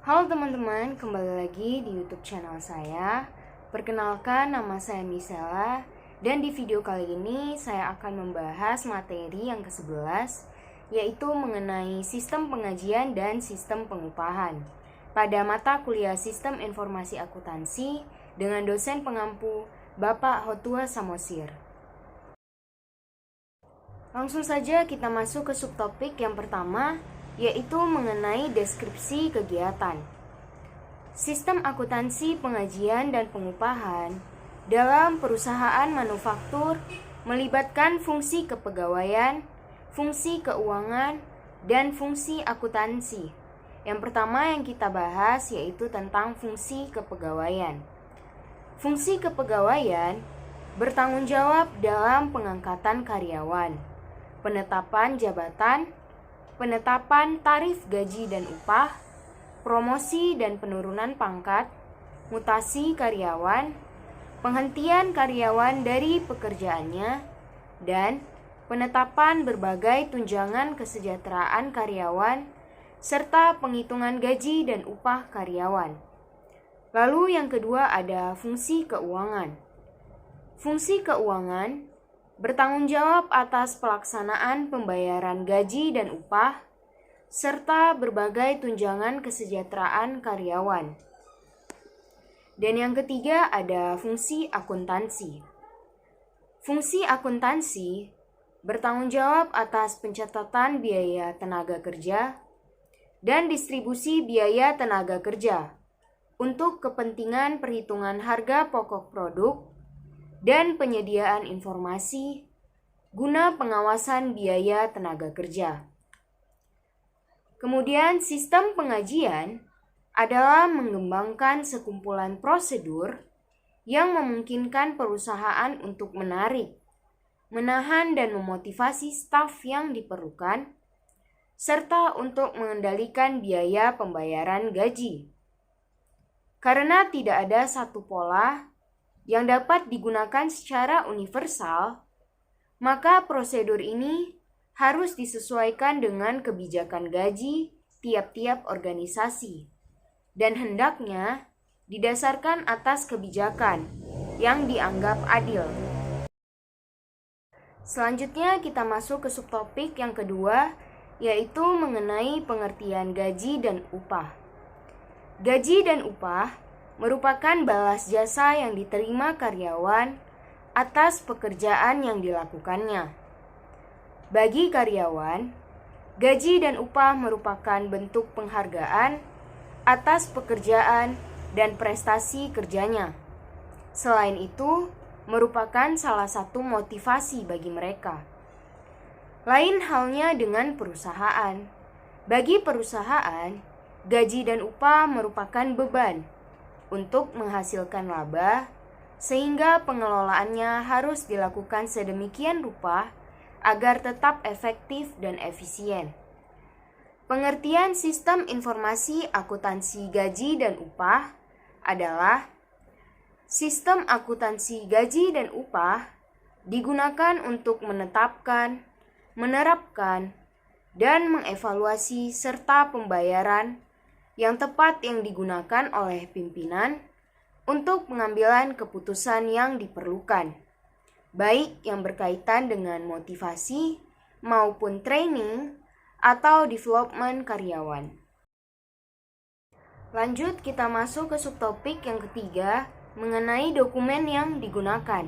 Halo teman-teman, kembali lagi di YouTube channel saya. Perkenalkan, nama saya Misela, dan di video kali ini saya akan membahas materi yang ke-11, yaitu mengenai sistem pengajian dan sistem pengupahan pada mata kuliah Sistem Informasi Akuntansi dengan dosen pengampu Bapak Hotua Samosir. Langsung saja kita masuk ke subtopik yang pertama, yaitu mengenai deskripsi kegiatan. Sistem akuntansi pengajian dan pengupahan dalam perusahaan manufaktur melibatkan fungsi kepegawaian, fungsi keuangan, dan fungsi akuntansi. Yang pertama yang kita bahas yaitu tentang fungsi kepegawaian. Fungsi kepegawaian bertanggung jawab dalam pengangkatan karyawan, penetapan jabatan, penetapan tarif gaji dan upah, promosi dan penurunan pangkat, mutasi karyawan, penghentian karyawan dari pekerjaannya, dan penetapan berbagai tunjangan kesejahteraan karyawan, serta penghitungan gaji dan upah karyawan. Lalu yang kedua ada fungsi keuangan. Fungsi keuangan bertanggung jawab atas pelaksanaan pembayaran gaji dan upah, serta berbagai tunjangan kesejahteraan karyawan. Dan yang ketiga ada fungsi akuntansi. Fungsi akuntansi bertanggung jawab atas pencatatan biaya tenaga kerja dan distribusi biaya tenaga kerja untuk kepentingan perhitungan harga pokok produk dan penyediaan informasi guna pengawasan biaya tenaga kerja. Kemudian sistem pengajian adalah mengembangkan sekumpulan prosedur yang memungkinkan perusahaan untuk menarik, menahan dan memotivasi staf yang diperlukan, serta untuk mengendalikan biaya pembayaran gaji. Karena tidak ada satu pola yang dapat digunakan secara universal, maka prosedur ini harus disesuaikan dengan kebijakan gaji tiap-tiap organisasi dan hendaknya didasarkan atas kebijakan yang dianggap adil. Selanjutnya kita masuk ke subtopik yang kedua, yaitu mengenai pengertian gaji dan upah. Gaji dan upah merupakan balas jasa yang diterima karyawan atas pekerjaan yang dilakukannya. Bagi karyawan, gaji dan upah merupakan bentuk penghargaan atas pekerjaan dan prestasi kerjanya. Selain itu, merupakan salah satu motivasi bagi mereka. Lain halnya dengan perusahaan. Bagi perusahaan, gaji dan upah merupakan beban untuk menghasilkan laba, sehingga pengelolaannya harus dilakukan sedemikian rupa agar tetap efektif dan efisien. Pengertian sistem informasi akuntansi gaji dan upah adalah sistem akuntansi gaji dan upah digunakan untuk menetapkan, menerapkan, dan mengevaluasi serta pembayaran yang tepat yang digunakan oleh pimpinan untuk pengambilan keputusan yang diperlukan, baik yang berkaitan dengan motivasi maupun training atau development karyawan. Lanjut kita masuk ke subtopik yang ketiga mengenai dokumen yang digunakan.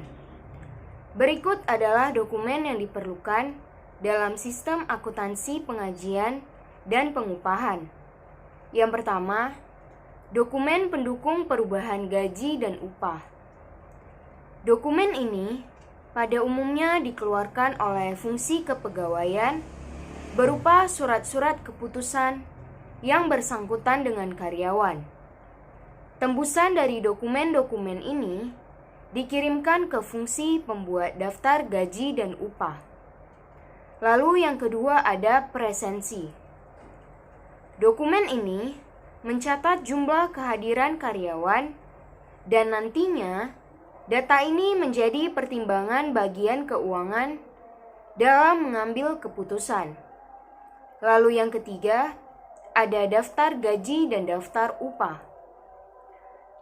Berikut adalah dokumen yang diperlukan dalam sistem akuntansi pengajian dan pengupahan. Yang pertama, dokumen pendukung perubahan gaji dan upah. Dokumen ini pada umumnya dikeluarkan oleh fungsi kepegawaian berupa surat-surat keputusan yang bersangkutan dengan karyawan. Tembusan dari dokumen-dokumen ini dikirimkan ke fungsi pembuat daftar gaji dan upah. Lalu yang kedua ada presensi. Dokumen ini mencatat jumlah kehadiran karyawan dan nantinya data ini menjadi pertimbangan bagian keuangan dalam mengambil keputusan. Lalu yang ketiga ada daftar gaji dan daftar upah.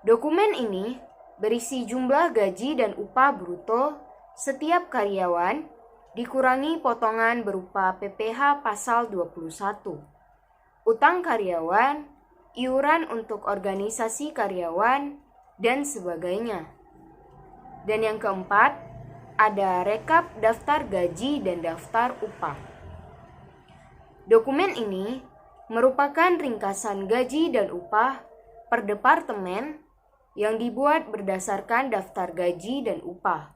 Dokumen ini berisi jumlah gaji dan upah bruto setiap karyawan dikurangi potongan berupa PPh pasal 21, utang karyawan, iuran untuk organisasi karyawan, dan sebagainya. Dan yang keempat, ada rekap daftar gaji dan daftar upah. Dokumen ini merupakan ringkasan gaji dan upah per departemen yang dibuat berdasarkan daftar gaji dan upah.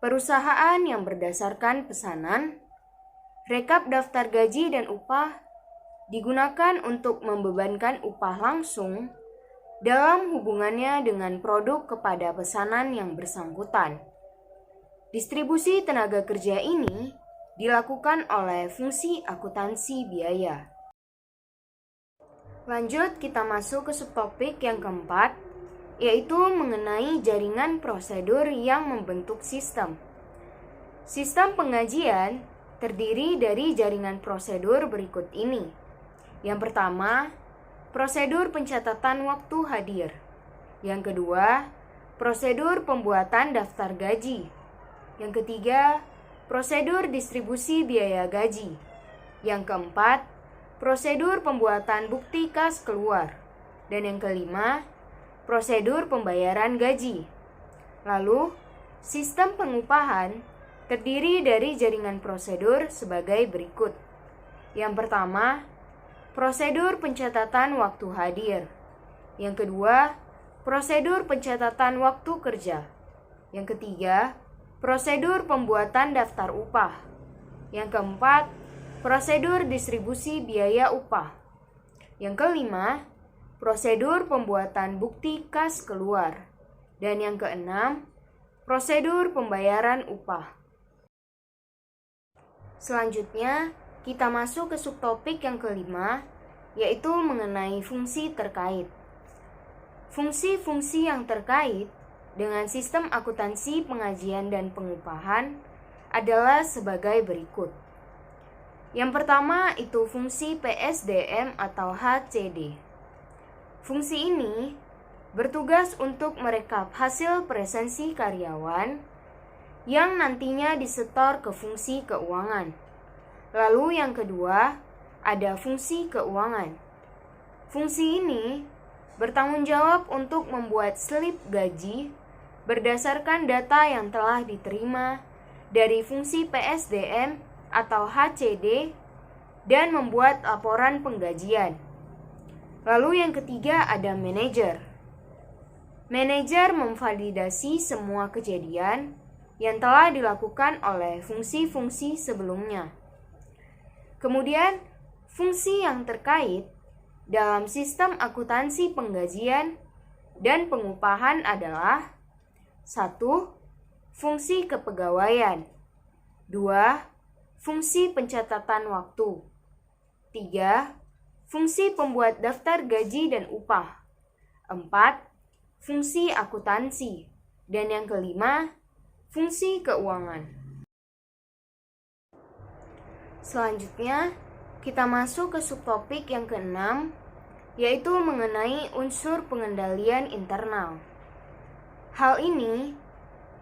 Perusahaan yang berdasarkan pesanan, rekap daftar gaji dan upah digunakan untuk membebankan upah langsung dalam hubungannya dengan produk kepada pesanan yang bersangkutan. Distribusi tenaga kerja ini dilakukan oleh fungsi akuntansi biaya. Lanjut, kita masuk ke subtopik yang keempat, yaitu mengenai jaringan prosedur yang membentuk sistem. Sistem pengajian terdiri dari jaringan prosedur berikut ini. Yang pertama, prosedur pencatatan waktu hadir. Yang kedua, prosedur pembuatan daftar gaji. Yang ketiga, prosedur distribusi biaya gaji. Yang keempat, prosedur pembuatan bukti kas keluar. Dan yang kelima, prosedur pembayaran gaji. Lalu, sistem pengupahan terdiri dari jaringan prosedur sebagai berikut. Yang pertama, prosedur pencatatan waktu hadir. Yang kedua, prosedur pencatatan waktu kerja. Yang ketiga, prosedur pembuatan daftar upah. Yang keempat, prosedur distribusi biaya upah. Yang kelima, prosedur pembuatan bukti kas keluar. Dan yang keenam, prosedur pembayaran upah. Selanjutnya, kita masuk ke subtopik yang kelima, yaitu mengenai fungsi terkait. Fungsi-fungsi yang terkait dengan sistem akuntansi pengajian dan pengupahan adalah sebagai berikut. Yang pertama itu fungsi PSDM atau HCD. Fungsi ini bertugas untuk merekap hasil presensi karyawan yang nantinya disetor ke fungsi keuangan. Lalu yang kedua, ada fungsi keuangan. Fungsi ini bertanggung jawab untuk membuat slip gaji berdasarkan data yang telah diterima dari fungsi PSDM atau HCD dan membuat laporan penggajian. Lalu yang ketiga ada manajer. Manajer memvalidasi semua kejadian yang telah dilakukan oleh fungsi-fungsi sebelumnya. Kemudian, fungsi yang terkait dalam sistem akuntansi penggajian dan pengupahan adalah 1. Fungsi kepegawaian. 2. Fungsi pencatatan waktu. 3. Fungsi pembuat daftar gaji dan upah. 4. Fungsi akuntansi. Dan yang kelima, fungsi keuangan. Selanjutnya, kita masuk ke subtopik yang keenam, yaitu mengenai unsur pengendalian internal. Hal ini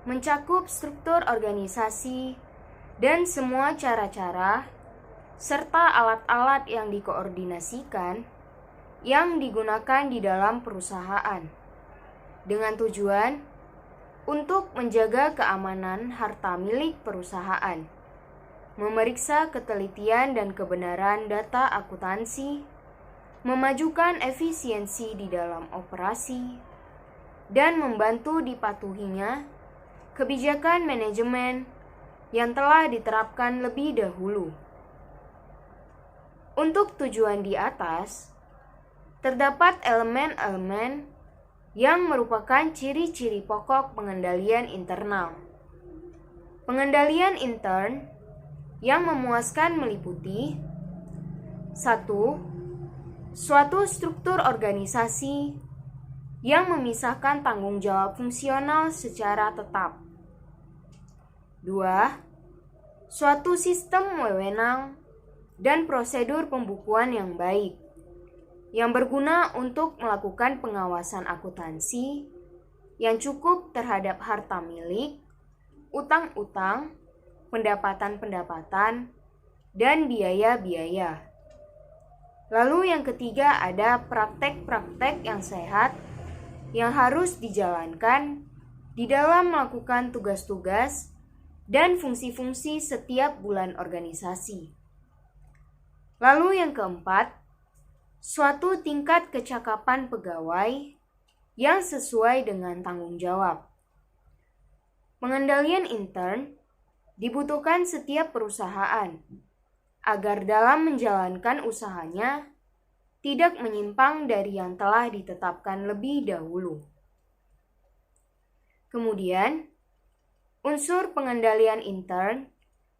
mencakup struktur organisasi dan semua cara-cara serta alat-alat yang dikoordinasikan yang digunakan di dalam perusahaan dengan tujuan untuk menjaga keamanan harta milik perusahaan, memeriksa ketelitian dan kebenaran data akuntansi, memajukan efisiensi di dalam operasi, dan membantu dipatuhinya kebijakan manajemen yang telah diterapkan lebih dahulu. Untuk tujuan di atas, terdapat elemen-elemen yang merupakan ciri-ciri pokok pengendalian internal. Pengendalian intern yang memuaskan meliputi 1. Suatu struktur organisasi yang memisahkan tanggung jawab fungsional secara tetap. 2. Suatu sistem wewenang dan prosedur pembukuan yang baik, yang berguna untuk melakukan pengawasan akuntansi yang cukup terhadap harta milik, utang-utang, pendapatan-pendapatan, dan biaya-biaya. Lalu yang ketiga ada praktek-praktek yang sehat yang harus dijalankan di dalam melakukan tugas-tugas dan fungsi-fungsi setiap bulan organisasi. Lalu yang keempat, suatu tingkat kecakapan pegawai yang sesuai dengan tanggung jawab. Pengendalian intern dibutuhkan setiap perusahaan agar dalam menjalankan usahanya tidak menyimpang dari yang telah ditetapkan lebih dahulu. Kemudian, unsur pengendalian intern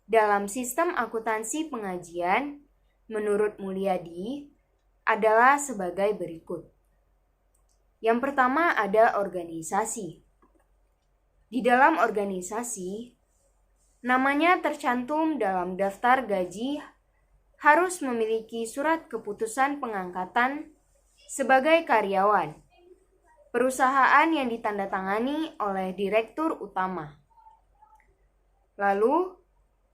dalam sistem akuntansi pengajian menurut Mulyadi adalah sebagai berikut. Yang pertama ada organisasi. Di dalam organisasi, namanya tercantum dalam daftar gaji harus memiliki surat keputusan pengangkatan sebagai karyawan, perusahaan yang ditandatangani oleh direktur utama. Lalu,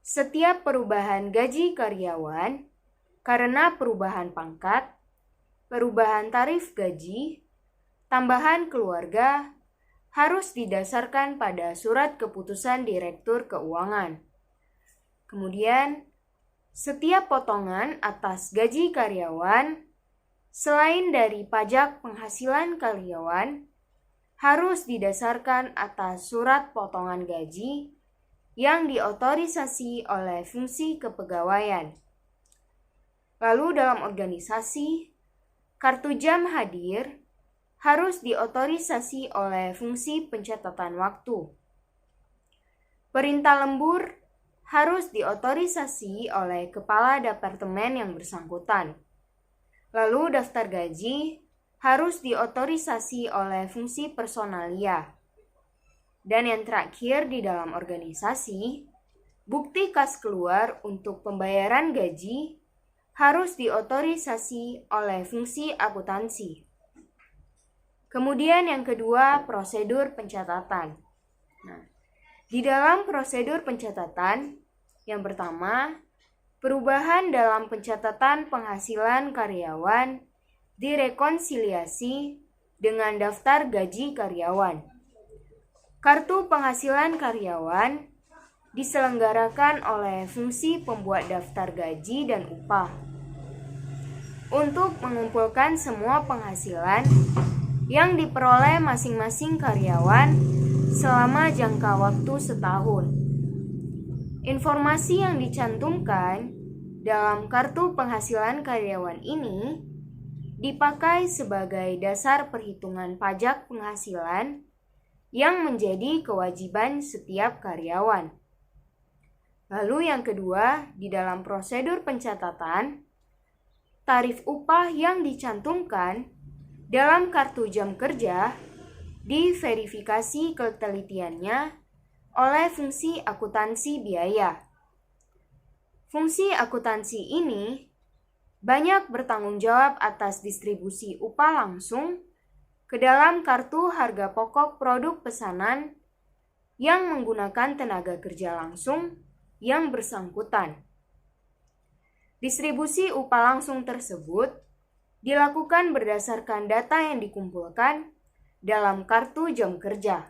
setiap perubahan gaji karyawan karena perubahan pangkat, perubahan tarif gaji, tambahan keluarga harus didasarkan pada surat keputusan direktur keuangan. Kemudian, setiap potongan atas gaji karyawan selain dari pajak penghasilan karyawan harus didasarkan atas surat potongan gaji yang diotorisasi oleh fungsi kepegawaian. Lalu dalam organisasi, kartu jam hadir harus diotorisasi oleh fungsi pencatatan waktu. Perintah lembur harus diotorisasi oleh kepala departemen yang bersangkutan. Lalu daftar gaji harus diotorisasi oleh fungsi personalia. Dan yang terakhir di dalam organisasi, bukti kas keluar untuk pembayaran gaji harus diotorisasi oleh fungsi akuntansi. Kemudian yang kedua, prosedur pencatatan. Di dalam prosedur pencatatan, yang pertama, perubahan dalam pencatatan penghasilan karyawan direkonsiliasi dengan daftar gaji karyawan. Kartu penghasilan karyawan diselenggarakan oleh fungsi pembuat daftar gaji dan upah untuk mengumpulkan semua penghasilan yang diperoleh masing-masing karyawan selama jangka waktu setahun. Informasi yang dicantumkan dalam kartu penghasilan karyawan ini dipakai sebagai dasar perhitungan pajak penghasilan yang menjadi kewajiban setiap karyawan. Lalu yang kedua, di dalam prosedur pencatatan, tarif upah yang dicantumkan dalam kartu jam kerja diverifikasi ketelitiannya oleh fungsi akuntansi biaya. Fungsi akuntansi ini banyak bertanggung jawab atas distribusi upah langsung ke dalam kartu harga pokok produk pesanan yang menggunakan tenaga kerja langsung yang bersangkutan. Distribusi upah langsung tersebut dilakukan berdasarkan data yang dikumpulkan dalam kartu jam kerja.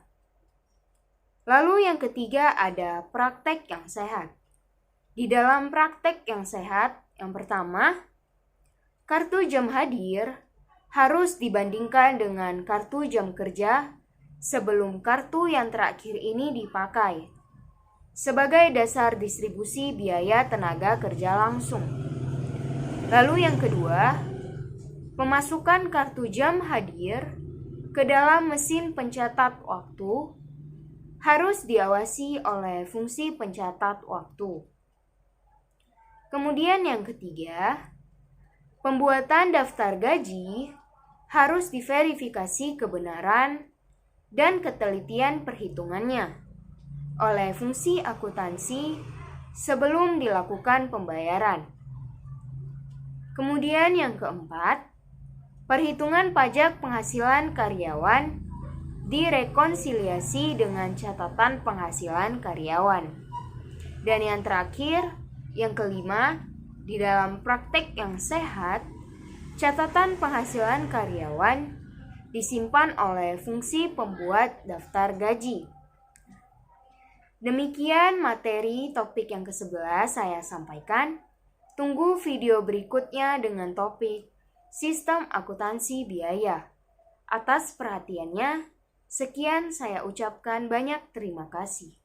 Lalu yang ketiga ada praktek yang sehat. Di dalam praktek yang sehat, yang pertama, kartu jam hadir harus dibandingkan dengan kartu jam kerja sebelum kartu yang terakhir ini dipakai sebagai dasar distribusi biaya tenaga kerja langsung. Lalu yang kedua, pemasukan kartu jam hadir ke dalam mesin pencatat waktu harus diawasi oleh fungsi pencatat waktu. Kemudian yang ketiga, pembuatan daftar gaji harus diverifikasi kebenaran dan ketelitian perhitungannya oleh fungsi akuntansi sebelum dilakukan pembayaran. Kemudian yang keempat, perhitungan pajak penghasilan karyawan direkonsiliasi dengan catatan penghasilan karyawan. Dan yang terakhir, yang kelima, di dalam praktek yang sehat, catatan penghasilan karyawan disimpan oleh fungsi pembuat daftar gaji. Demikian materi topik yang ke-11 saya sampaikan. Tunggu video berikutnya dengan topik Sistem Akuntansi Biaya. Atas perhatiannya, sekian saya ucapkan banyak terima kasih.